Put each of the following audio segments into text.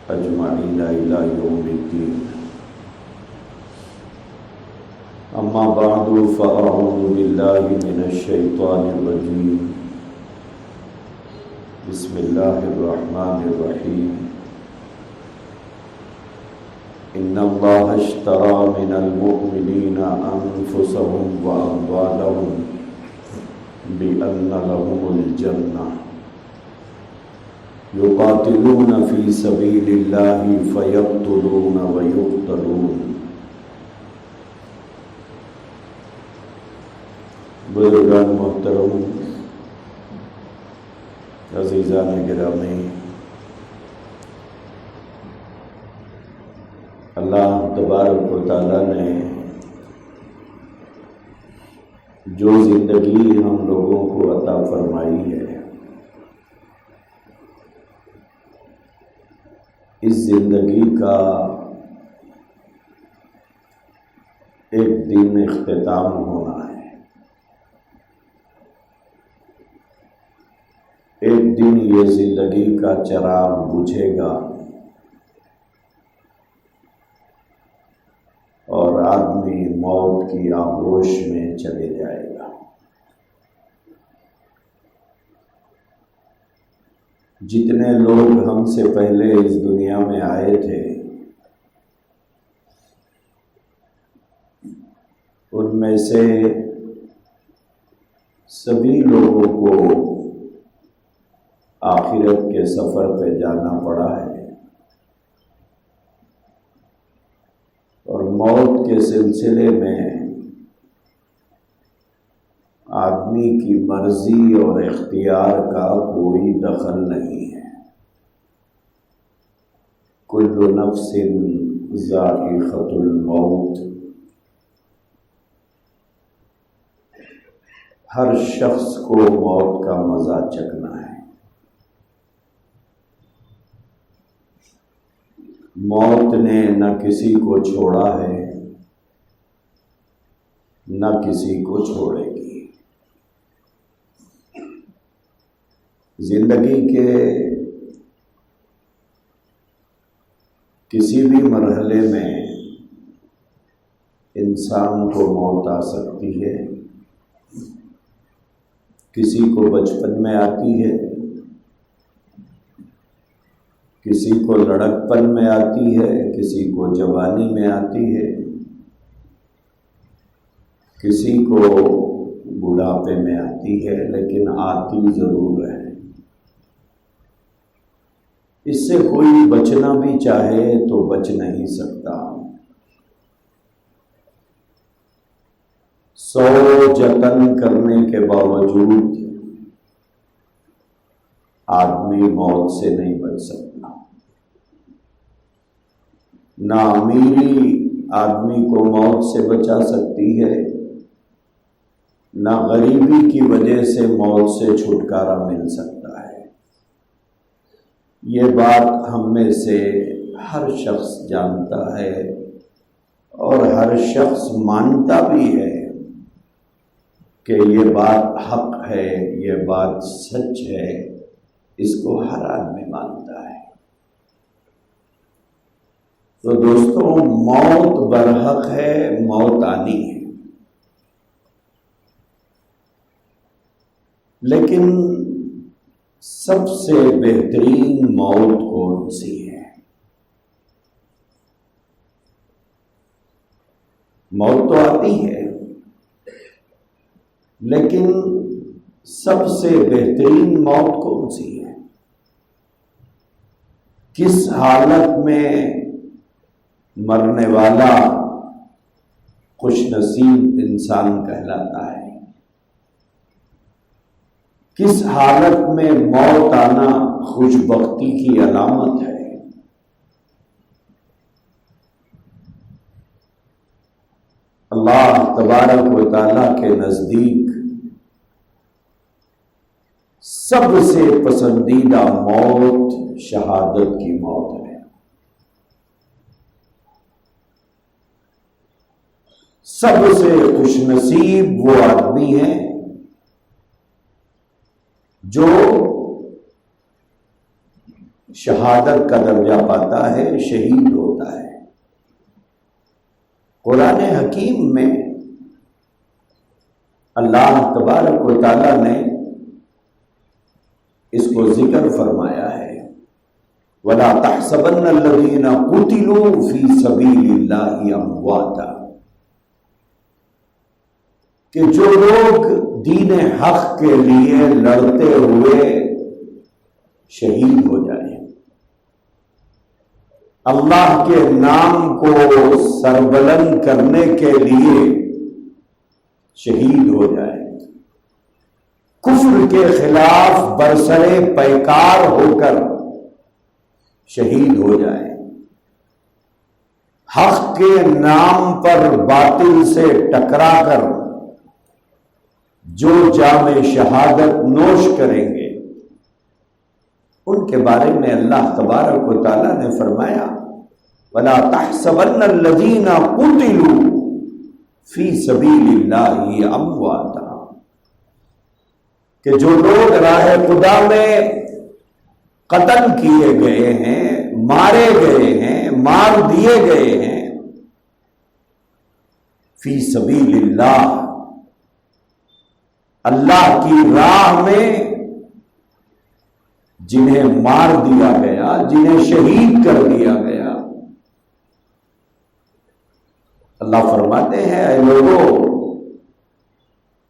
أجمعين إلى يوم الدين. أما بعد فأعوذ بالله من الشيطان الرجيم. بسم الله الرحمن الرحيم. إن الله اشترى من المؤمنين أنفسهم وأموالهم بأن لهم الجنة يقاتلون في سبيل الله فيقتلون ويقتلون. بزرگان محترم، عزیزان گرامی، اللہ تبارک و تعالیٰ نے جو زندگی ہم لوگوں کو عطا فرمائی ہے، اس زندگی کا ایک دن اختتام ہونا ہے. ایک دن یہ زندگی کا چراغ بجھے گا اور آدمی موت کی آغوش میں چلے جائے گا. جتنے لوگ ہم سے پہلے اس دنیا میں آئے تھے، ان میں سے سبھی لوگوں کو آخرت کے سفر پہ جانا پڑا ہے، اور موت کے سلسلے میں آدمی کی مرضی اور اختیار کا کوئی دخل نہیں ہے. کل نفس ذائقۃ الموت. ہر شخص کو موت کا مزہ چکھنا ہے. موت نے نہ کسی کو چھوڑا ہے، نہ کسی کو چھوڑے گی. زندگی کے کسی بھی مرحلے میں انسان کو موت آ سکتی ہے. کسی کو بچپن میں آتی ہے، کسی کو لڑکپن میں آتی ہے، کسی کو جوانی میں آتی ہے، کسی کو بڑھاپے میں آتی ہے، لیکن آتی ضرور ہے. اس سے کوئی بچنا بھی چاہے تو بچ نہیں سکتا. 100 جتن کرنے کے باوجود آدمی موت سے نہیں بچ سکتا. نہ امیری آدمی کو موت سے بچا سکتی ہے، نہ غریبی کی وجہ سے موت سے چھٹکارا مل سکتا ہے. یہ بات ہم میں سے ہر شخص جانتا ہے، اور ہر شخص مانتا بھی ہے کہ یہ بات حق ہے، یہ بات سچ ہے. اس کو ہر آدمی مانتا ہے. تو دوستو، موت برحق ہے، موت آنی ہے. لیکن سب سے بہترین موت کون سی ہے؟ موت تو آتی ہے، لیکن سب سے بہترین موت کون سی ہے؟ کس حالت میں مرنے والا خوش نصیب انسان کہلاتا ہے؟ کس حالت میں موت آنا خوش بختی کی علامت ہے؟ اللہ تبارک و تعالیٰ کے نزدیک سب سے پسندیدہ موت شہادت کی موت ہے. سب سے خوش نصیب وہ آدمی ہیں جو شہادت کا درجہ پاتا ہے، شہید ہوتا ہے۔ قرآن حکیم میں اللہ تبارک و تعالیٰ نے اس کو ذکر فرمایا ہے، وَلَا تَحْسَبَنَّ الَّذِينَ قُتِلُوا فِي سَبِيلِ اللَّهِ أَمْوَاتًا، کہ جو لوگ دین حق کے لیے لڑتے ہوئے شہید ہو جائیں، اللہ کے نام کو سربلند کرنے کے لیے شہید ہو جائیں، کفر کے خلاف برسرے پیکار ہو کر شہید ہو جائیں، حق کے نام پر باطل سے ٹکرا کر جو جام شہادت نوش کریں گے، ان کے بارے میں اللہ تبارک و تعالیٰ نے فرمایا، وَلَا تَحْسَبَنَّ الَّذِينَ قُتِلُوا فِي سَبِيلِ اللَّهِ أَمْوَاتًا، کہ جو لوگ راہ خدا میں قتل کیے گئے ہیں، مارے گئے ہیں، مار دیے گئے ہیں، فی سبیل اللہ، اللہ کی راہ میں جنہیں مار دیا گیا، جنہیں شہید کر دیا گیا، اللہ فرماتے ہیں اے لوگوں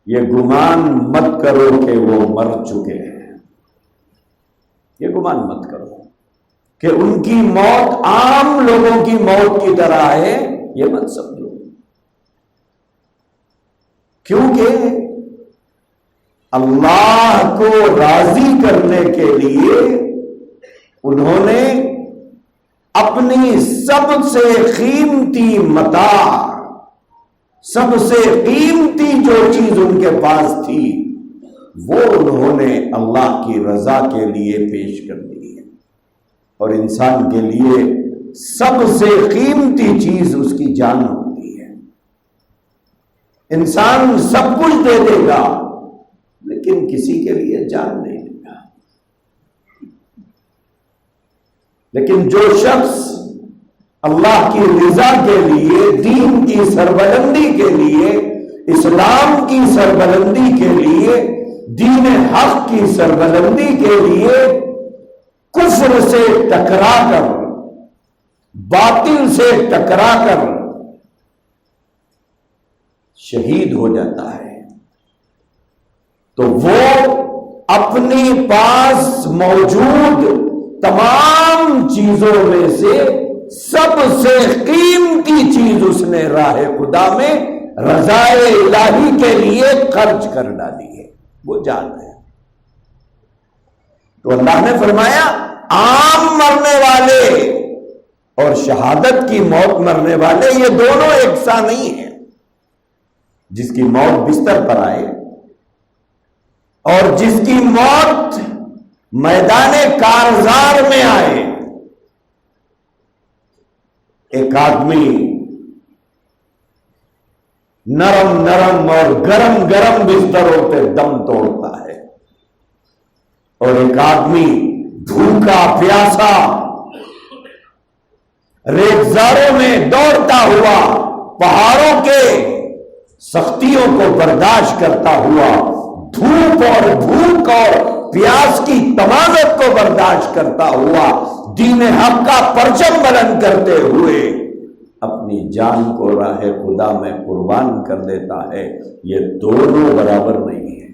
یہ گمان مت کرو کہ وہ مر چکے ہیں، یہ گمان مت کرو کہ ان کی موت عام لوگوں کی موت کی طرح ہے، یہ مت سمجھو، کیونکہ اللہ کو راضی کرنے کے لیے انہوں نے اپنی سب سے قیمتی متاع، سب سے قیمتی جو چیز ان کے پاس تھی وہ انہوں نے اللہ کی رضا کے لیے پیش کر دی ہے، اور انسان کے لیے سب سے قیمتی چیز اس کی جان ہوتی ہے۔ انسان سب کچھ دے دے گا لیکن کسی کے لیے جان نہیں دے گا، لیکن جو شخص اللہ کی رضا کے لیے، دین کی سربلندی کے لیے، اسلام کی سربلندی کے لیے، دین حق کی سربلندی کے لیے کفر سے ٹکرا کر، باطل سے ٹکرا کر شہید ہو جاتا ہے، تو وہ اپنی پاس موجود تمام چیزوں میں سے سب سے قیمتی چیز اس نے راہ خدا میں رضا الہی کے لیے خرچ کر ڈالی ہے، وہ جان ہے۔ تو اللہ نے فرمایا عام مرنے والے اور شہادت کی موت مرنے والے یہ دونوں یکساں نہیں ہیں۔ جس کی موت بستر پر آئے اور جس کی موت میدان کارزار میں آئے، ایک آدمی نرم نرم اور گرم گرم بستروں پہ دم توڑتا ہے، اور ایک آدمی بھوکا پیاسا ریگزاروں میں دوڑتا ہوا، پہاڑوں کے سختیوں کو برداشت کرتا ہوا، دھوپ اور بھوک اور پیاس کی تمازت کو برداشت کرتا ہوا، دین حق کا پرچم بلند کرتے ہوئے اپنی جان کو راہ خدا میں قربان کر دیتا ہے، یہ دونوں برابر نہیں ہیں،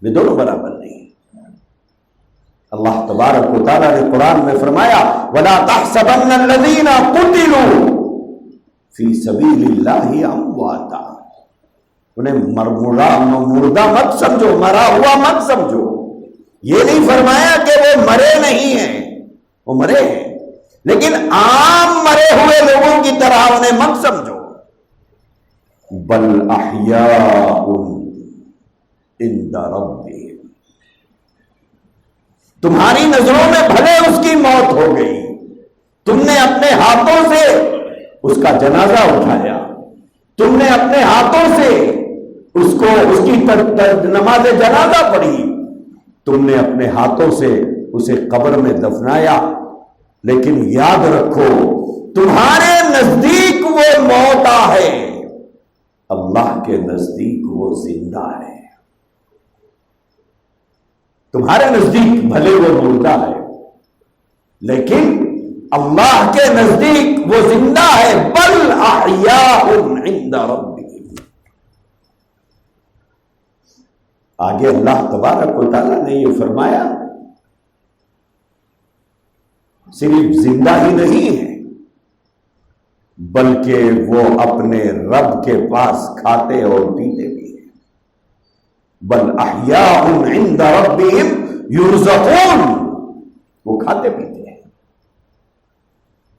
یہ دونوں برابر نہیں ہیں۔ اللہ تبارک و تعالیٰ نے قرآن میں فرمایا وَلَا تَحْسَبَنَّ الَّذِينَ قُتِلُوا فِي سَبِيلِ اللَّهِ أَمْوَاتًا، انہیں مردہ مت سمجھو، مرا ہوا مت سمجھو۔ یہ نہیں فرمایا کہ وہ مرے نہیں ہیں، وہ مرے ہیں، لیکن عام مرے ہوئے لوگوں کی طرح انہیں مت سمجھو۔ بل احیاء عند ربہم، تمہاری نظروں میں بھلے اس کی موت ہو گئی، تم نے اپنے ہاتھوں سے اس کا جنازہ اٹھایا، تم نے اپنے ہاتھوں سے اس کی نماز جنازہ پڑھی، تم نے اپنے ہاتھوں سے اسے قبر میں دفنایا، لیکن یاد رکھو تمہارے نزدیک وہ موتا ہے، اللہ کے نزدیک وہ زندہ ہے۔ تمہارے نزدیک بھلے وہ مردہ ہے، لیکن اللہ کے نزدیک وہ زندہ ہے۔ بل احیاء عند ربهم۔ آگے اللہ تبارک و تعالیٰ نے یہ فرمایا صرف زندہ ہی نہیں ہے، بلکہ وہ اپنے رب کے پاس کھاتے اور پیتے بھی ہیں۔ بل احیاء عند ربهم یرزقون، وہ کھاتے پیتے ہیں۔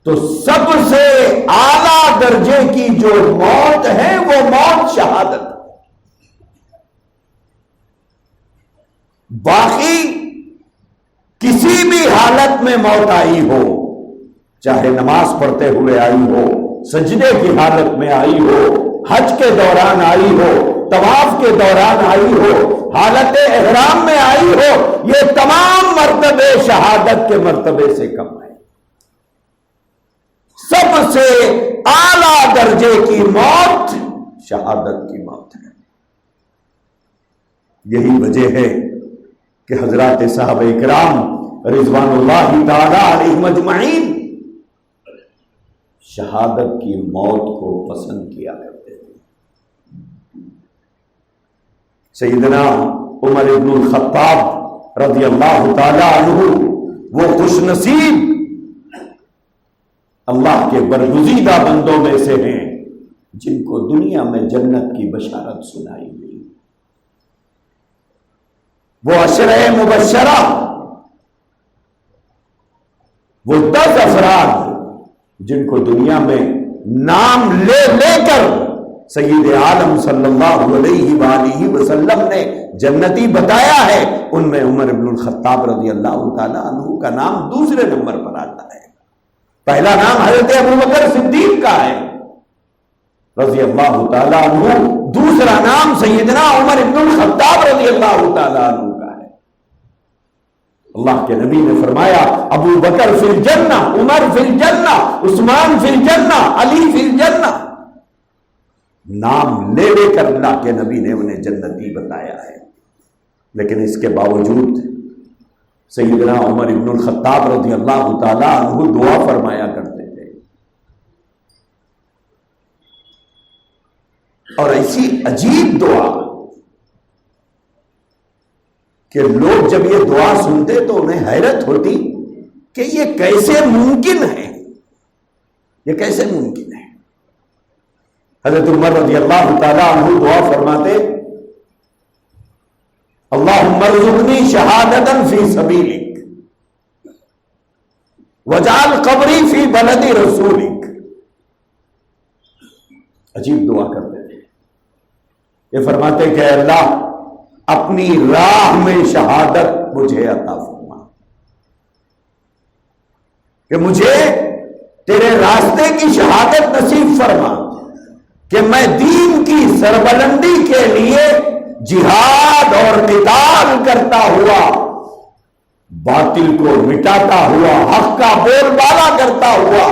تو سب سے اعلیٰ درجے کی جو موت ہے وہ موت شہادت۔ باقی کسی بھی حالت میں موت آئی ہو، چاہے نماز پڑھتے ہوئے آئی ہو، سجدے کی حالت میں آئی ہو، حج کے دوران آئی ہو، طواف کے دوران آئی ہو، حالت احرام میں آئی ہو، یہ تمام مرتبے شہادت کے مرتبے سے کم ہے۔ سب سے اعلیٰ درجے کی موت شہادت کی موت ہے۔ یہی وجہ ہے کہ حضرات صحابہ کرام رضوان اللہ تعالی علیہم اجمعین شہادت کی موت کو پسند کیا کرتے تھے۔ سیدنا عمر بن الخطاب رضی اللہ تعالی عنہ وہ خوش نصیب اللہ کے برگزیدہ بندوں میں سے ہیں جن کو دنیا میں جنت کی بشارت سنائی گئی۔ وہ عشرہ مبشرہ، وہ 10 افراد جن کو دنیا میں نام لے لے کر سید عالم صلی اللہ علیہ وآلہ وسلم نے جنتی بتایا ہے، ان میں عمر بن الخطاب رضی اللہ تعالی عنہ کا نام دوسرے نمبر پر آتا ہے۔ پہلا نام حضرت ابوبکر صدیق کا ہے رضی اللہ تعالی عنہ، دوسرا نام سیدنا عمر بن الخطاب رضی اللہ تعالی عنہ کا ہے۔ اللہ کے نبی نے فرمایا ابو بکر فی الجنہ، عمر فی الجنہ، عثمان فی الجنہ، علی فی الجنہ۔ نام لے لے کر اللہ کے نبی نے انہیں جنتی بتایا ہے، لیکن اس کے باوجود سیدنا عمر بن الخطاب رضی اللہ تعالی عنہ دعا فرمایا کرتے تھے، اور ایسی عجیب دعا کہ لوگ جب یہ دعا سنتے تو انہیں حیرت ہوتی کہ یہ کیسے ممکن ہے، یہ کیسے ممکن ہے۔ حضرت عمر رضی اللہ تعالی عنہ دعا فرماتے اللہم ارزقنی شہادتا فی سبیلک وجعل قبری فی بلد رسولک۔ عجیب دعا کرتے تھے، یہ فرماتے کہ اے اللہ اپنی راہ میں شہادت مجھے عطا فرما، کہ مجھے تیرے راستے کی شہادت نصیب فرما، کہ میں دین کی سربلندی کے لیے جہاد اور قتال کرتا ہوا، باطل کو مٹاتا ہوا، حق کا بول بالا کرتا ہوا،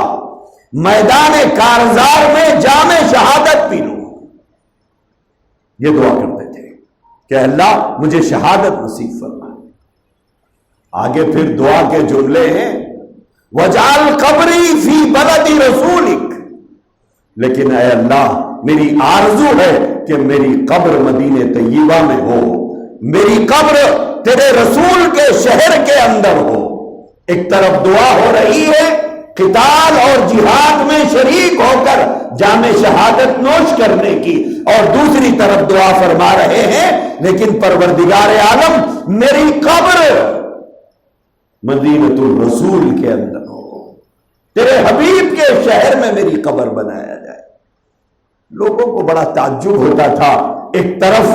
میدان کارزار میں جام شہادت پی لوں۔ یہ دعا کرتے تھے کہ اللہ مجھے شہادت نصیب فرما۔ آگے پھر دعا کے جملے ہیں وجعل قبری فی بلد رسولک، لیکن اے اللہ میری آرزو ہے کہ میری قبر مدینہ طیبہ میں ہو، میری قبر تیرے رسول کے شہر کے اندر ہو۔ ایک طرف دعا ہو رہی ہے قتال اور جہاد میں شریک ہو کر جام شہادت نوش کرنے کی، اور دوسری طرف دعا فرما رہے ہیں لیکن پروردگار عالم میری قبر مدینۃ الرسول کے اندر ہو، تیرے حبیب کے شہر میں میری قبر بنایا جائے۔ لوگوں کو بڑا تعجب ہوتا تھا، ایک طرف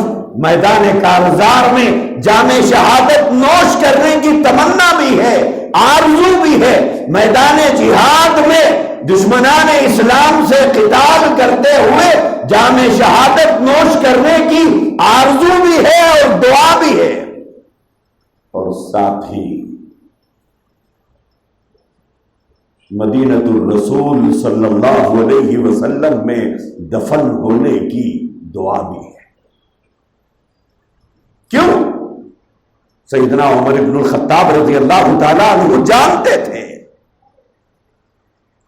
میدان کارزار میں جام شہادت نوش کرنے کی تمنا بھی ہے، آرزو بھی ہے، میدان جہاد میں دشمنان اسلام سے قتال کرتے ہوئے جام شہادت نوش کرنے کی آرزو بھی ہے اور دعا بھی ہے، اور ساتھ ہی مدینۃ الرسول صلی اللہ علیہ وسلم میں دفن ہونے کی دعا بھی ہے۔ کیوں؟ سیدنا عمر بن الخطاب رضی اللہ تعالیٰ عنہ جانتے تھے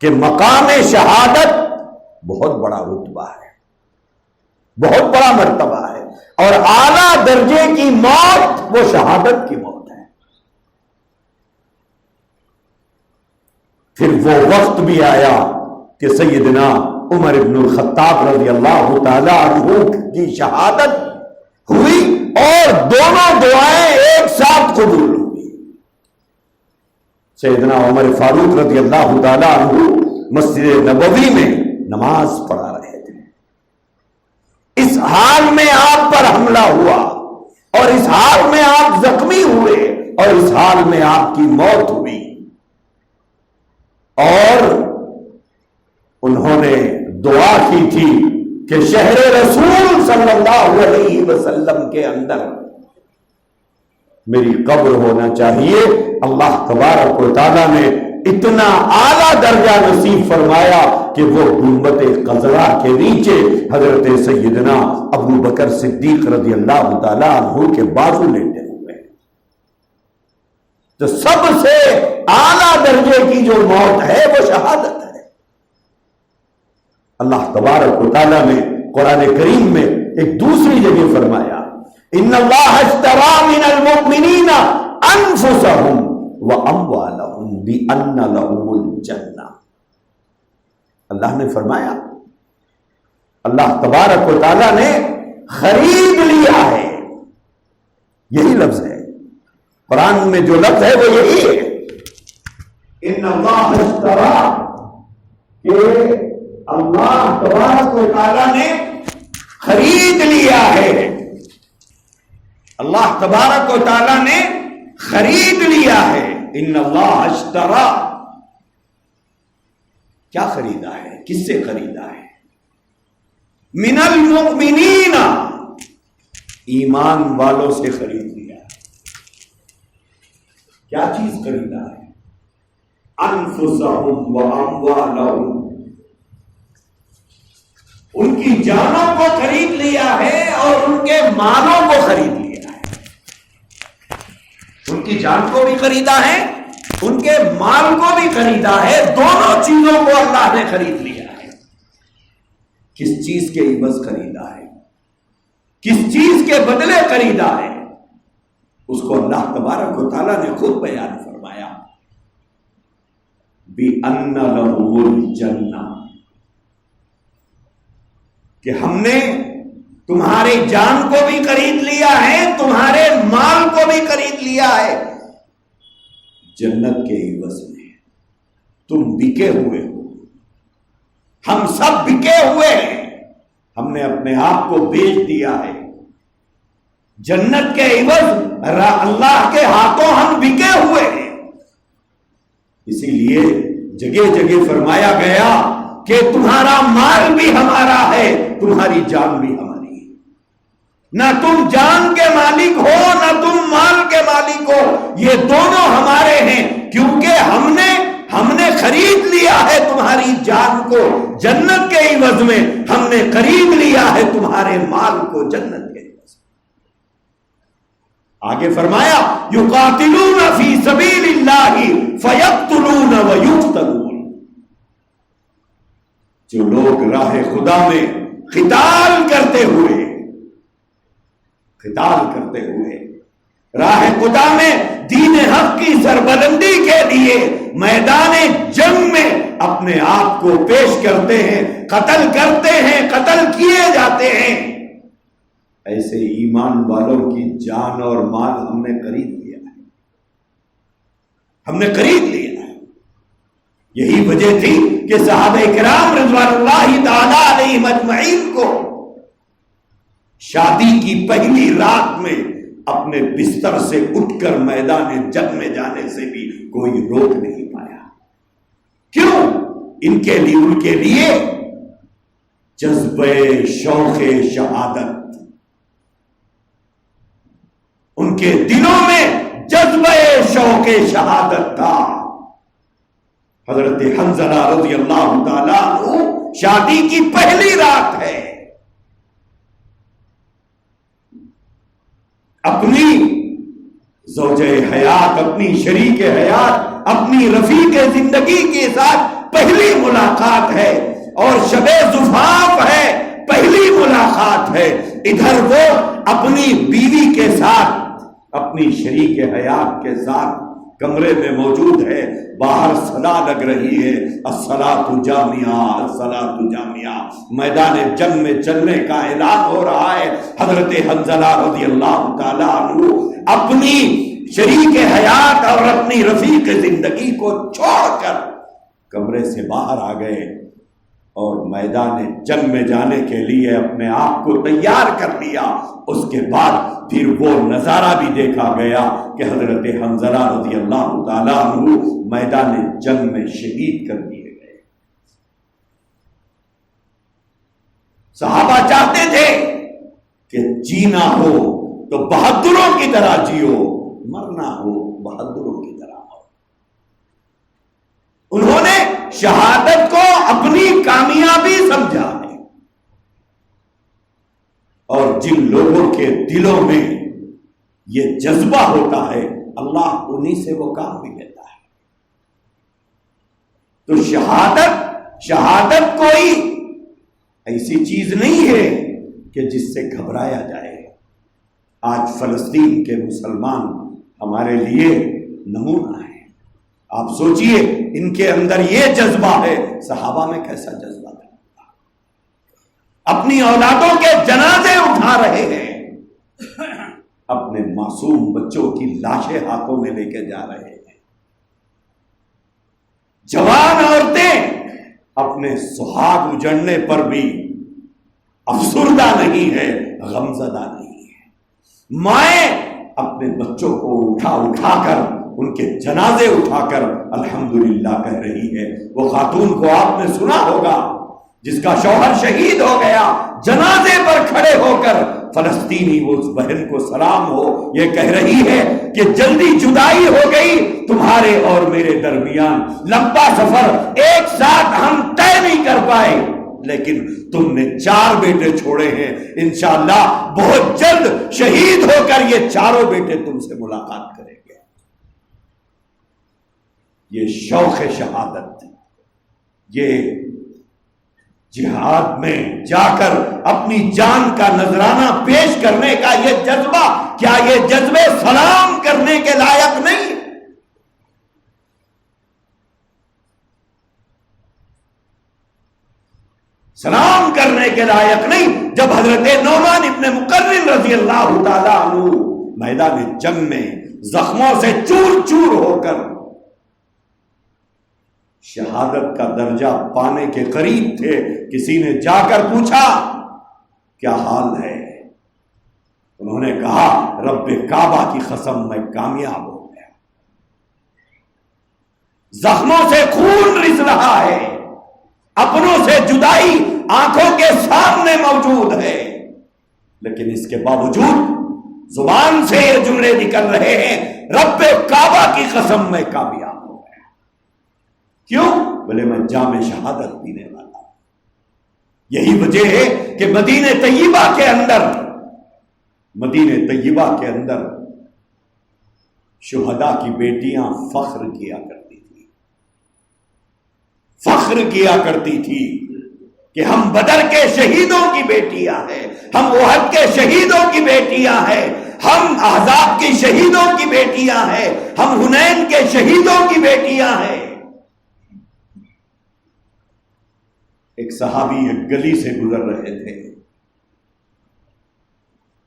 کہ مقام شہادت بہت بڑا رتبہ ہے، بہت بڑا مرتبہ ہے، اور اعلیٰ درجے کی موت وہ شہادت کی موت ہے۔ پھر وہ وقت بھی آیا کہ سیدنا عمر بن الخطاب رضی اللہ تعالی عنہ کی شہادت ہوئی اور دونوں دعائیں ایک ساتھ قبول ہوئی۔ سیدنا عمر فاروق رضی اللہ تعالی عنہ مسجد نبوی میں نماز پڑھا رہے تھے، اس حال میں آپ پر حملہ ہوا اور اس حال میں آپ زخمی ہوئے اور اس حال میں آپ کی موت ہوئی، اور انہوں نے دعا کی تھی کہ شہر رسول صلی اللہ علیہ وسلم کے اندر میری قبر ہونا چاہیے۔ اللہ تبارک و تعالیٰ نے اتنا اعلیٰ درجہ نصیب فرمایا کہ وہ گنبد خضرا کے نیچے حضرت سیدنا ابو بکر صدیق رضی اللہ تعالیٰ عنہ کے بازو لیٹے ہوئے۔ تو سب سے اعلیٰ درجے کی جو موت ہے وہ شہادت ہے۔ اللہ تبارک و تعالیٰ نے قرآن کریم میں ایک دوسری جگہ فرمایا، ان اللہ اشتری من المؤمنین انفسهم واموالهم بان لهم الجنہ۔ اللہ نے فرمایا، اللہ تبارک و تعالیٰ نے خرید لیا ہے، یہی لفظ ہے قرآن میں، جو لفظ ہے وہ یہی ہے، ان اللہ اشتری، کہ اللہ تبارک و تعالیٰ نے خرید لیا ہے، اللہ تبارک و تعالیٰ نے خرید لیا ہے۔ ان اللہ اشتری، کیا خریدا ہے؟ کس سے خریدا ہے؟ من المؤمنین، ایمان والوں سے خرید لیا ہے۔ کیا چیز خریدا ہے؟ انفسہم واموالہم، ان کی جانوں کو خرید لیا ہے اور ان کے مالوں کو خرید لیا ہے۔ ان کی جان کو بھی خریدا ہے، ان کے مال کو بھی خریدا ہے، دونوں چیزوں کو اللہ نے خرید لیا ہے۔ کس چیز کے عوض خریدا ہے؟ کس چیز کے بدلے خریدا ہے؟ اس کو اللہ تبارک و تعالیٰ نے خود بیان فرمایا، بِأَنَّ لَهُمُ الْجَنَّةَ، کہ ہم نے تمہاری جان کو بھی خرید لیا ہے، تمہارے مال کو بھی خرید لیا ہے، جنت کے عوض میں۔ تم بکے ہوئے ہو، ہم سب بکے ہوئے ہیں، ہم نے اپنے آپ کو بیچ دیا ہے، جنت کے عوض اللہ کے ہاتھوں ہم بکے ہوئے ہیں۔ اسی لیے جگہ جگہ فرمایا گیا کہ تمہارا مال بھی ہمارا ہے، تمہاری جان بھی ہماری ہے، نہ تم جان کے مالک ہو نہ تم مال کے مالک ہو، یہ دونوں ہمارے ہیں، کیونکہ ہم نے خرید لیا ہے تمہاری جان کو جنت کے عوض میں، ہم نے خرید لیا ہے تمہارے مال کو جنت کے عوض میں۔ آگے فرمایا، یقاتلون فی سبیل اللہ فیقتلون ویقتلون، جو لوگ راہ خدا میں قتال کرتے ہوئے راہ خدا میں دین حق کی سربلندی کے لیے میدان جنگ میں اپنے آپ کو پیش کرتے ہیں، قتل کرتے ہیں، قتل کیے جاتے ہیں، ایسے ایمان والوں کی جان اور مال ہم نے خرید لیا ہے، ہم نے خرید لیا ہے۔ یہی وجہ تھی کہ صحابہ کرام رضوان اللہ تعالی علیہم اجمعین کو شادی کی پہلی رات میں اپنے بستر سے اٹھ کر میدان جنگ میں جانے سے بھی کوئی روک نہیں پایا۔ کیوں؟ ان کے لیے جذبہ شوق شہادت، ان کے دلوں میں جذبہ شوق شہادت تھا۔ حضرت حنظلہ رضی اللہ تعالیٰ عنہ شادی کی پہلی رات ہے، اپنی زوجہ حیات، اپنی شریک حیات، اپنی رفیق زندگی کے ساتھ پہلی ملاقات ہے، اور شب زفاف ہے، پہلی ملاقات ہے۔ ادھر وہ اپنی بیوی کے ساتھ، اپنی شریک حیات کے ساتھ کمرے میں موجود ہے، باہر صدا لگ رہی ہے، الصلاۃ جامعہ، الصلاۃ جامعہ، میدان جنگ میں چلنے کا اعلان ہو رہا ہے۔ حضرت حنظلہ رضی اللہ تعالیٰ عنہ اپنی شریک حیات اور اپنی رفیق زندگی کو چھوڑ کر کمرے سے باہر آ گئے اور میدان جنگ میں جانے کے لیے اپنے آپ کو تیار کر لیا۔ اس کے بعد پھر وہ نظارہ بھی دیکھا گیا کہ حضرت حنظلہ رضی اللہ تعالیٰ عنہ میدان جنگ میں شہید کر دیے گئے۔ صحابہ چاہتے تھے کہ جینا ہو تو بہادروں کی طرح جیو، مرنا ہو بہادروں کی طرح ہو۔ انہوں نے شہادت کو اپنی کامیابی سمجھا ہے، اور جن لوگوں کے دلوں میں یہ جذبہ ہوتا ہے اللہ انہی سے وہ کام بھی لیتا ہے۔ تو شہادت کوئی ایسی چیز نہیں ہے کہ جس سے گھبرایا جائے۔ آج فلسطین کے مسلمان ہمارے لیے نمونہ ہے۔ آپ سوچئے ان کے اندر یہ جذبہ ہے، صحابہ میں کیسا جذبہ تھا؟ اپنی اولادوں کے جنازے اٹھا رہے ہیں، اپنے معصوم بچوں کی لاشیں ہاتھوں میں لے کے جا رہے ہیں۔ جوان عورتیں اپنے سہاگ اجڑنے پر بھی افسردہ نہیں ہے، غمزدہ نہیں ہے۔ مائیں اپنے بچوں کو اٹھا کر، ان کے جنازے اٹھا کر الحمدللہ کہہ رہی ہے۔ وہ خاتون کو آپ نے سنا ہوگا جس کا شوہر شہید ہو گیا، جنازے پر کھڑے ہو کر فلسطینی اس بہن کو سلام ہو، یہ کہہ رہی ہے کہ جلدی جدائی ہو گئی تمہارے اور میرے درمیان، لمبا سفر ایک ساتھ ہم طے نہیں کر پائے، لیکن تم نے 4 بیٹے چھوڑے ہیں، انشاءاللہ بہت جلد شہید ہو کر یہ 4 بیٹے تم سے ملاقات کریں گے۔ یہ شوق شہادت، یہ جہاد میں جا کر اپنی جان کا نذرانہ پیش کرنے کا یہ جذبہ، کیا یہ جذبے سلام کرنے کے لائق نہیں؟ سلام کرنے کے لائق نہیں؟ جب حضرت نعمان ابن مقرن رضی اللہ تعالی عنہ میدان جنگ میں زخموں سے چور چور ہو کر شہادت کا درجہ پانے کے قریب تھے، کسی نے جا کر پوچھا کیا حال ہے؟ انہوں نے کہا رب کعبہ کی قسم میں کامیاب ہو گیا۔ زخموں سے خون رس رہا ہے، اپنوں سے جدائی آنکھوں کے سامنے موجود ہے، لیکن اس کے باوجود زبان سے یہ جملے نکل رہے ہیں رب کعبہ کی قسم میں کامیاب ہو گیا۔ کیوں؟ بولے میں جام شہادت پینے والا ہوں۔ یہی وجہ ہے کہ مدینہ طیبہ کے اندر شہداء کی بیٹیاں فخر کیا کرتی تھی کہ ہم بدر کے شہیدوں کی بیٹیاں ہیں، ہم احد کے شہیدوں کی بیٹیاں ہیں، ہم احزاب کی شہیدوں کی بیٹیاں ہیں، ہم حنین کے شہیدوں کی بیٹیاں ہیں۔ ایک صحابی ایک گلی سے گزر رہے تھے،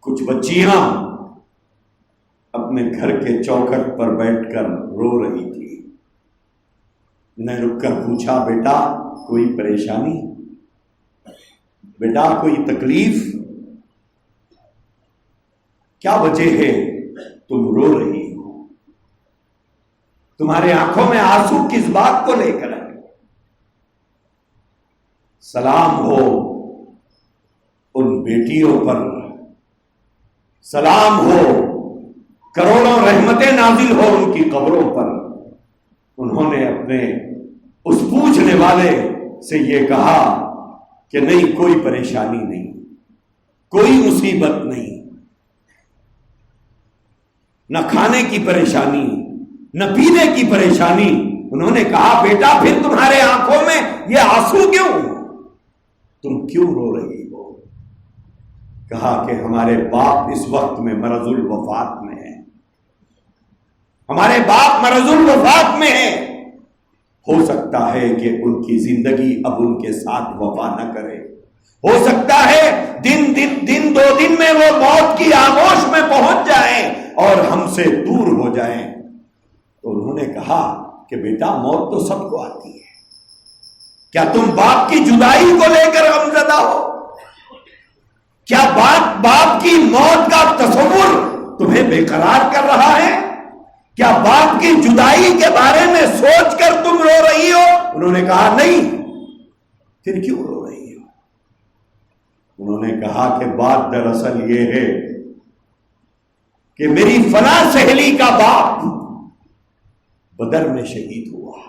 کچھ بچیاں اپنے گھر کے چوکھٹ پر بیٹھ کر رو رہی تھی۔ میں رک کر پوچھا بیٹا کوئی پریشانی، بیٹا کوئی تکلیف، کیا وجہ ہے تم رو رہی ہو؟ تمہارے آنکھوں میں آنسو کس بات کو لے کر ہے؟ سلام ہو ان بیٹیوں پر، سلام ہو، کروڑوں رحمتیں نازل ہو ان کی قبروں پر۔ انہوں نے اپنے والے سے یہ کہا کہ نہیں، کوئی پریشانی نہیں، کوئی مصیبت نہیں، نہ کھانے کی پریشانی نہ پینے کی پریشانی۔ انہوں نے کہا بیٹا پھر تمہارے آنکھوں میں یہ آنسو کیوں؟ تم کیوں رو رہی ہو؟ کہا کہ ہمارے باپ اس وقت میں مرض الوفات میں ہیں، ہمارے باپ مرض الوفات میں ہیں، ہو سکتا ہے کہ ان کی زندگی اب ان کے ساتھ وفا نہ کرے، ہو سکتا ہے دن دو دن میں وہ موت کی آغوش میں پہنچ جائیں اور ہم سے دور ہو جائیں۔ تو انہوں نے کہا کہ بیٹا موت تو سب کو آتی ہے، کیا تم باپ کی جدائی کو لے کر غمزدہ ہو؟ کیا باپ کی موت کا تصور تمہیں بے قرار کر رہا ہے؟ کیا باپ کی جدائی کے بارے میں سوچ کر تم رو رہی ہو؟ انہوں نے کہا نہیں۔ پھر کیوں رو رہی ہو؟ انہوں نے کہا کہ بات دراصل یہ ہے کہ میری فلاں سہیلی کا باپ بدر میں شہید ہوا،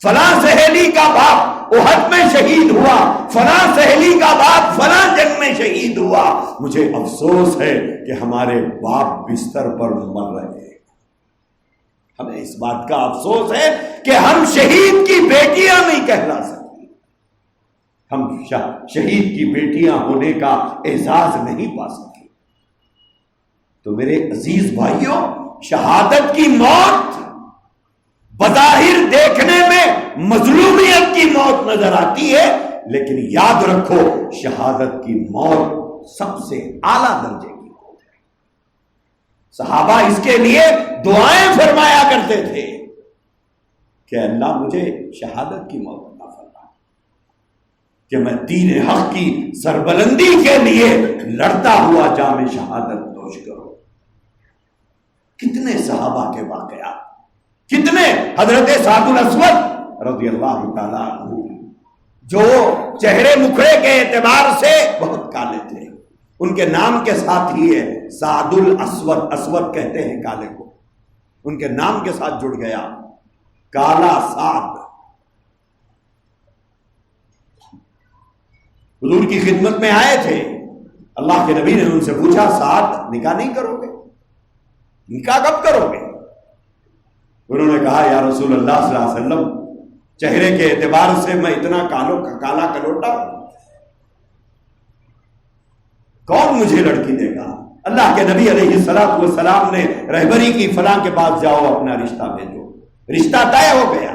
فلاں سہیلی کا باپ احد میں شہید ہوا، فلاں سہیلی کا باپ فلاں جنگ میں شہید ہوا۔ مجھے افسوس ہے کہ ہمارے باپ بستر پر مر رہے ہیں، ہمیں اس بات کا افسوس ہے کہ ہم شہید کی بیٹیاں نہیں کہلا سکتے، ہم شہید کی بیٹیاں ہونے کا اعزاز نہیں پا سکتے۔ تو میرے عزیز بھائیوں، شہادت کی موت بظاہر دیکھنے میں مظلومیت کی موت نظر آتی ہے، لیکن یاد رکھو شہادت کی موت سب سے اعلیٰ درجے کی موت ہے۔ صحابہ اس کے لیے دعائیں فرمایا کرتے تھے کہ اللہ مجھے شہادت کی موت عطا فرما، کہ میں دین حق کی سربلندی کے لیے لڑتا ہوا جام شہادت نوش کرو۔ کتنے صحابہ کے واقعات، کتنے! حضرت سعد الاسود رضی اللہ تعالیٰ عنہ جو چہرے مکھڑے کے اعتبار سے بہت کالے تھے، ان کے نام کے ساتھ ہی ہے سعد الاسود، اسود کہتے ہیں کالے کو، ان کے نام کے ساتھ جڑ گیا کالا سعد۔ حضور کی خدمت میں آئے تھے، اللہ کے نبی نے ان سے پوچھا سعد نکاح نہیں کرو گے؟ نکاح کب کرو گے؟ انہوں نے کہا یا رسول اللہ صلی اللہ علیہ وسلم، چہرے کے اعتبار سے میں اتنا کالا کلوٹا ہوں، کون مجھے لڑکی دے گا؟ اللہ کے نبی علیہ الصلوۃ والسلام نے رہبری کی، فلاں کے پاس جاؤ اپنا رشتہ بھیجو۔ رشتہ طے ہو گیا،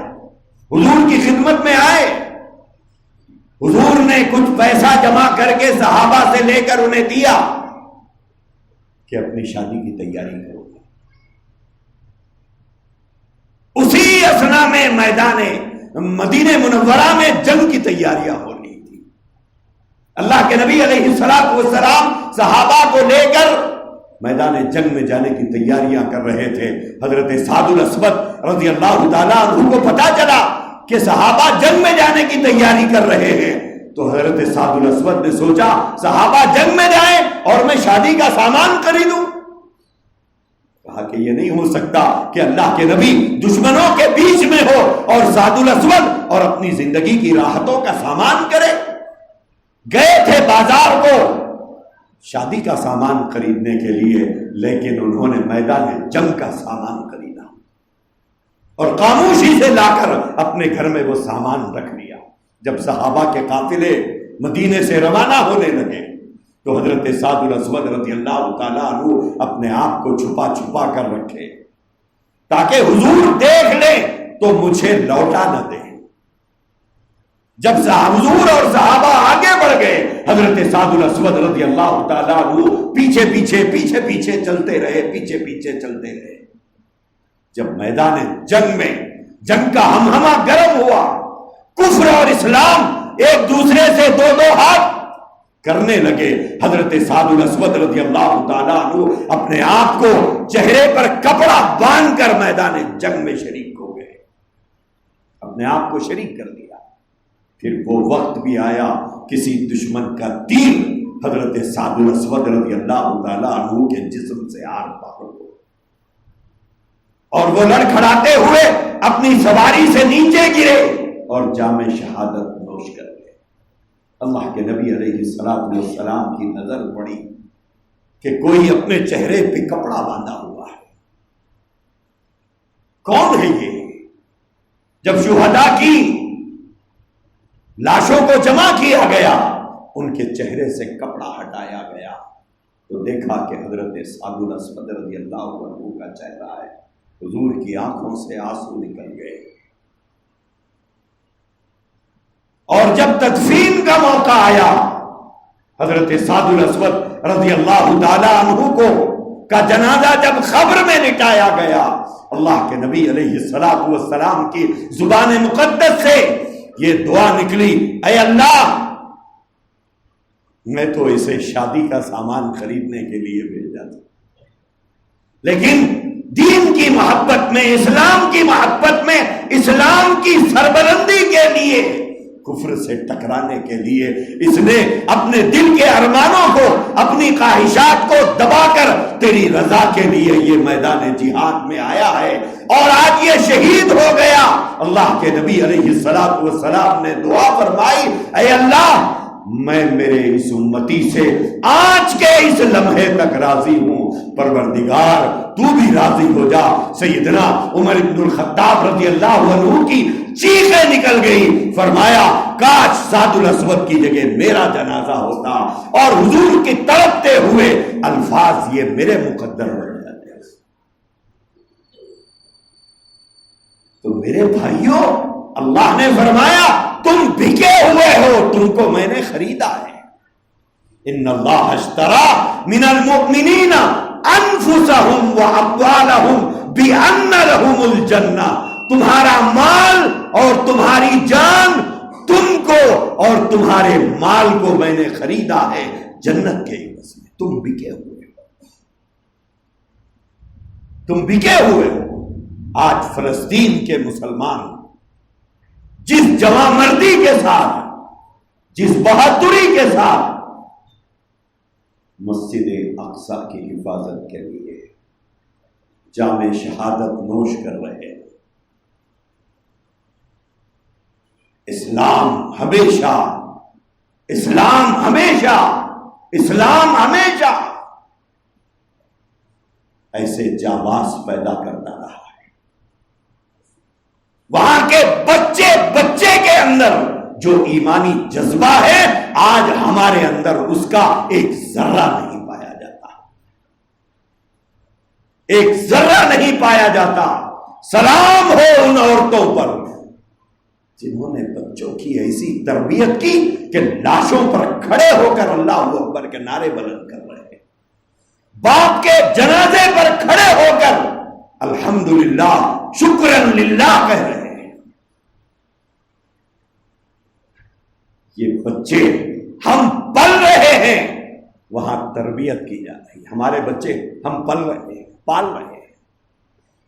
حضور کی خدمت میں آئے، حضور نے کچھ پیسہ جمع کر کے صحابہ سے لے کر انہیں دیا کہ اپنی شادی کی تیاری کرو۔ اسی اثنا میں میدان مدینہ منورہ میں جنگ کی تیاریاں ہو رہی تھی۔ اللہ کے نبی علیہ الصلوۃ والسلام صحابہ کو لے کر میدان جنگ میں جانے کی تیاریاں کر رہے تھے۔ حضرت سعد الاسود رضی اللہ تعالیٰ عنہ کو پتا چلا کہ صحابہ جنگ میں جانے کی تیاری کر رہے ہیں، تو حضرت سعد الاسود نے سوچا صحابہ جنگ میں جائیں اور میں شادی کا سامان خریدوں؟ کہا کہ یہ نہیں ہو سکتا کہ اللہ کے نبی دشمنوں کے بیچ میں ہو اور سعد الاسود اور اپنی زندگی کی راحتوں کا سامان کرے۔ گئے تھے بازار کو شادی کا سامان خریدنے کے لیے، لیکن انہوں نے میدان جنگ کا سامان خریدا اور خاموشی سے لا کر اپنے گھر میں وہ سامان رکھ لیا۔ جب صحابہ کے قافلے مدینے سے روانہ ہونے لگے تو حضرت سعد الاسود رضی اللہ تعالیٰ عنہ اپنے آپ کو چھپا چھپا کر رکھے تاکہ حضور دیکھ لیں تو مجھے لوٹا نہ دیں۔ جب حضور اور صحابہ آگے بڑھ گئے، حضرت سعد الاسود رضی اللہ تعالیٰ عنہ پیچھے پیچھے چلتے رہے۔ جب میدان جنگ میں جنگ کا ہمہمہ گرم ہوا، کفر اور اسلام ایک دوسرے سے دو ہاتھ کرنے لگے، حضرت سعد الاسود رضی اللہ تعالیٰ عنہ اپنے آپ کو چہرے پر کپڑا باندھ کر میدان جنگ میں شریک ہو گئے، اپنے آپ کو شریک کر دیا۔ پھر وہ وقت بھی آیا کسی دشمن کا تیر حضرت سعد الاسود رضی اللہ تعالیٰ عنہ کے جسم سے آر پار ہو اور وہ لڑکھڑاتے ہوئے اپنی سواری سے نیچے گرے اور جام شہادت نوش کر لے۔ اللہ کے نبی علیہ السلام کی نظر پڑی کہ کوئی اپنے چہرے پہ کپڑا باندھا ہوا ہے، کون ہے یہ؟ جب شہداء کی لاشوں کو جمع کیا گیا، ان کے چہرے سے کپڑا ہٹایا گیا تو دیکھا کہ حضرت سعد الاسود رضی اللہ عنہ کا چہرہ ہے۔ حضور کی آنکھوں سے آنسو نکل گئے، اور جب تدفین کا موقع آیا، حضرت سعد الاسود رضی اللہ تعالی عنہ کو کا جنازہ جب قبر میں لٹایا گیا، اللہ کے نبی علیہ السلام کی زبان مقدس سے یہ دعا نکلی، اے اللہ، میں تو اسے شادی کا سامان خریدنے کے لیے بھیجا تھا، لیکن دین کی محبت میں، اسلام کی محبت میں، اسلام کی سربلندی کے لیے، کفر سے ٹکرانے کے لیے اس نے اپنے دل کے ارمانوں کو، اپنی خواہشات کو دبا کر تیری رضا کے لیے یہ میدان جہاد میں آیا ہے، اور آج یہ شہید ہو گیا۔ اللہ کے نبی علیہ السلام نے دعا فرمائی، اے اللہ، میں میرے اس امتی سے آج کے اس لمحے تک راضی ہوں، پروردگار تو بھی راضی ہو جا۔ سیدنا عمر بن الخطاب رضی اللہ عنہ کی چیخیں نکل گئی، فرمایا کاش سعد الاسود کی جگہ میرا جنازہ ہوتا، اور حضور کی تڑپتے ہوئے الفاظ یہ میرے مقدر بن جاتے۔ تو میرے بھائیوں، اللہ نے فرمایا تم بکے ہوئے ہو، تم کو میں نے خریدا ہے۔ ان اللہ اشترى من المؤمنین انفسهم واموالهم بان لهم الجنہ، تمہارا مال اور تمہاری جان، تم کو اور تمہارے مال کو میں نے خریدا ہے جنت کے عوض میں۔ تم بکے ہوئے ہو، تم بکے ہوئے ہو۔ آج فلسطین کے مسلمان جس جواں مردی کے ساتھ، جس بہادری کے ساتھ مسجد اقصی کی حفاظت کے لیے جام شہادت نوش کر رہے ہیں، اسلام ہمیشہ، اسلام ہمیشہ، اسلام ہمیشہ ایسے جانباز پیدا کرتا رہا ہے۔ وہاں کے بچے کے اندر جو ایمانی جذبہ ہے، آج ہمارے اندر اس کا ایک ذرہ نہیں پایا جاتا، ایک ذرہ نہیں پایا جاتا۔ سلام ہو ان عورتوں پر جنہوں نے بچوں کی ایسی تربیت کی کہ لاشوں پر کھڑے ہو کر اللہ اکبر کے نعرے بلند کر رہے ہیں، باپ کے جنازے پر کھڑے ہو کر الحمدللہ شکرا للہ کہہ رہے ہیں۔ یہ بچے ہم پل رہے ہیں، وہاں تربیت کی جا رہی ہے۔ ہمارے بچے ہم پل رہے ہیں، پال رہے ہیں،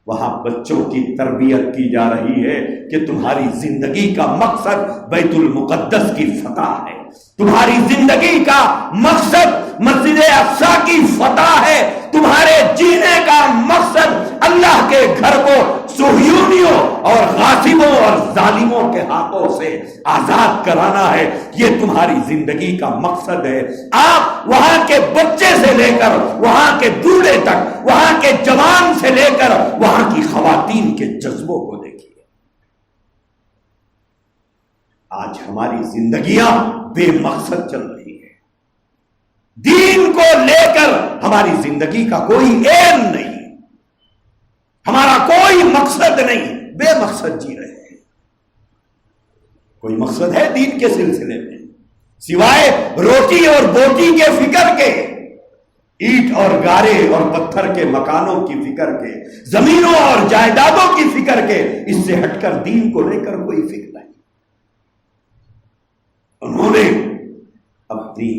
وہاں بچوں کی تربیت کی جا رہی ہے کہ تمہاری زندگی کا مقصد بیت المقدس کی فتح ہے، تمہاری زندگی کا مقصد مسجد اقصی کی فتح ہے، تمہارے جینے کا مقصد اللہ کے گھر کو صہیونیوں اور غاصبوں اور ظالموں کے ہاتھوں سے آزاد کرانا ہے، یہ تمہاری زندگی کا مقصد ہے۔ آپ وہاں کے بچے سے لے کر وہاں کے بوڑھے تک، وہاں کے جوان سے لے کر وہاں کی خواتین کے جذبوں کو دیکھیے۔ آج ہماری زندگیاں بے مقصد چل رہی ہیں، دین کو لے کر ہماری زندگی کا کوئی ایم نہیں، ہمارا کوئی مقصد نہیں، بے مقصد جی رہے ہیں۔ کوئی مقصد ہے دین کے سلسلے میں سوائے روٹی اور بوٹی کے فکر کے، اینٹ اور گارے اور پتھر کے مکانوں کی فکر کے، زمینوں اور جائیدادوں کی فکر کے؟ اس سے ہٹ کر دین کو لے کر کوئی فکر نہیں۔ انہوں نے اپنی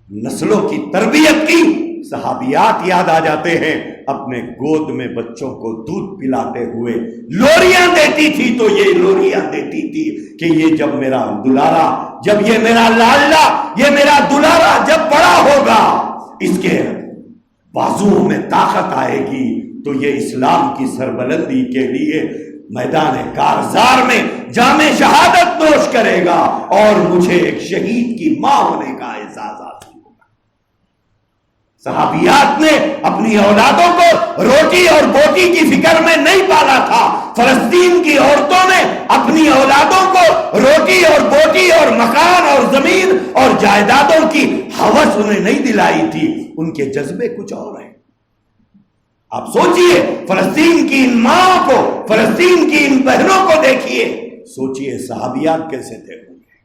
نسلوں کی تربیت کی، صحابیات یاد آ جاتے ہیں، اپنے گود میں بچوں کو دودھ پلاتے ہوئے لوریاں دیتی تھی تو یہ لوریاں دیتی تھی کہ یہ جب میرا دلارا، جب یہ میرا لالا، یہ میرا دلارا جب بڑا ہوگا، اس کے بازوؤں میں طاقت آئے گی تو یہ اسلام کی سربلندی کے لیے میدان کارزار میں جام شہادت نوش کرے گا اور مجھے ایک شہید کی ماں ہونے کا احساس حاصل ہوگا۔ صحابیات نے اپنی اولادوں کو روٹی اور بوٹی کی فکر میں نہیں پالا تھا، فلسطین کی عورتوں نے اپنی اولادوں کو روٹی اور بوٹی اور مکان اور زمین اور جائیدادوں کی ہوس انہیں نہیں دلائی تھی، ان کے جذبے کچھ اور ہیں۔ آپ سوچئے فلسطین کی ان ماں کو، فلسطین کی ان بہنوں کو دیکھیے، سوچئے صحابیات کیسے تھے ہوں گے،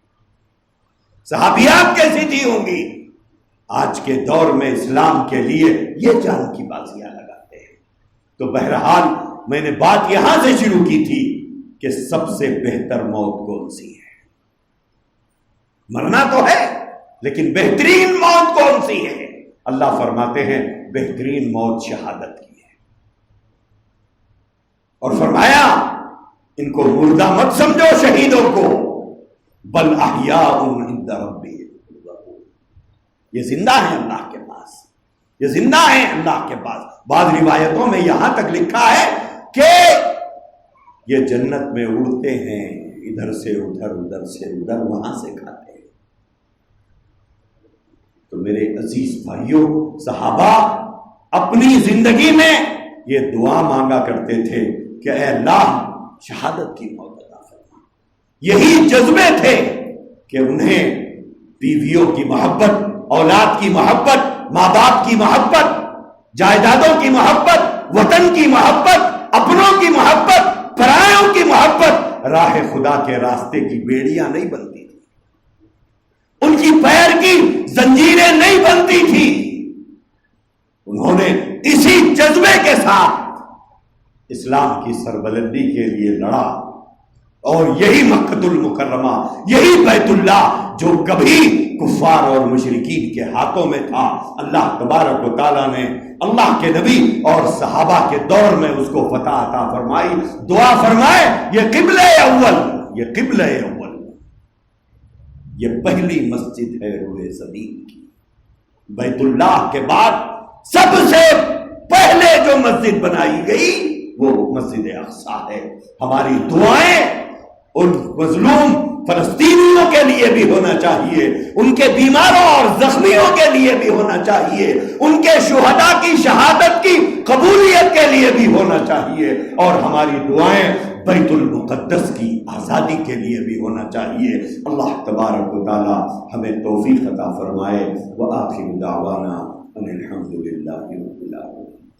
صحابیات کیسی تھی ہوں گی۔ آج کے دور میں اسلام کے لیے یہ جان کی بازیاں لگاتے ہیں۔ تو بہرحال میں نے بات یہاں سے شروع کی تھی کہ سب سے بہتر موت کون سی ہے؟ مرنا تو ہے، لیکن بہترین موت کون سی ہے؟ اللہ فرماتے ہیں بہترین موت شہادت کی ہے، اور فرمایا ان کو مردہ مت سمجھو شہیدوں کو، بل احیاء عند ربہم، یہ زندہ ہیں اللہ کے پاس، یہ زندہ ہیں اللہ کے پاس۔ بعض روایتوں میں یہاں تک لکھا ہے کہ یہ جنت میں اڑتے ہیں، ادھر سے ادھر، ادھر سے ادھر، وہاں سے کھاتے ہیں۔ تو میرے عزیز بھائیوں، صحابہ اپنی زندگی میں یہ دعا مانگا کرتے تھے کہ اے اللہ شہادت کی موت عطا فرما۔ یہی جذبے تھے کہ انہیں بیویوں کی محبت، اولاد کی محبت، ماں باپ کی محبت، جائیدادوں کی محبت، وطن کی محبت، اپنوں کی محبت، پرایوں کی محبت راہ خدا کے راستے کی بیڑیاں نہیں بنتی تھی، ان کی پیر کی زنجیریں نہیں بنتی تھی۔ انہوں نے اسی جذبے کے ساتھ اسلام کی سربلندی کے لیے لڑا، اور یہی مکۃ المکرمہ، یہی بیت اللہ جو کبھی کفار اور مشرکین کے ہاتھوں میں تھا، اللہ تبارک و تعالیٰ نے اللہ کے نبی اور صحابہ کے دور میں اس کو فتح عطا فرمائی۔ دعا فرمائے یہ قبلہ اول، یہ قبلہ اول، یہ پہلی مسجد ہے روئے زمین کی۔ بیت اللہ کے بعد سب سے پہلے جو مسجد بنائی گئی وہ مسجد اقصی ہے۔ ہماری دعائیں ان مظلوم فلسطینیوں کے لیے بھی ہونا چاہیے، ان کے بیماروں اور زخمیوں کے لیے بھی ہونا چاہیے، ان کے شہداء کی شہادت کی قبولیت کے لیے بھی ہونا چاہیے، اور ہماری دعائیں بیت المقدس کی آزادی کے لیے بھی ہونا چاہیے۔ اللہ تبارک و تعالی ہمیں توفیق عطا فرمائے۔ وآخر دعوانا ان الحمد للہ رب العالمین۔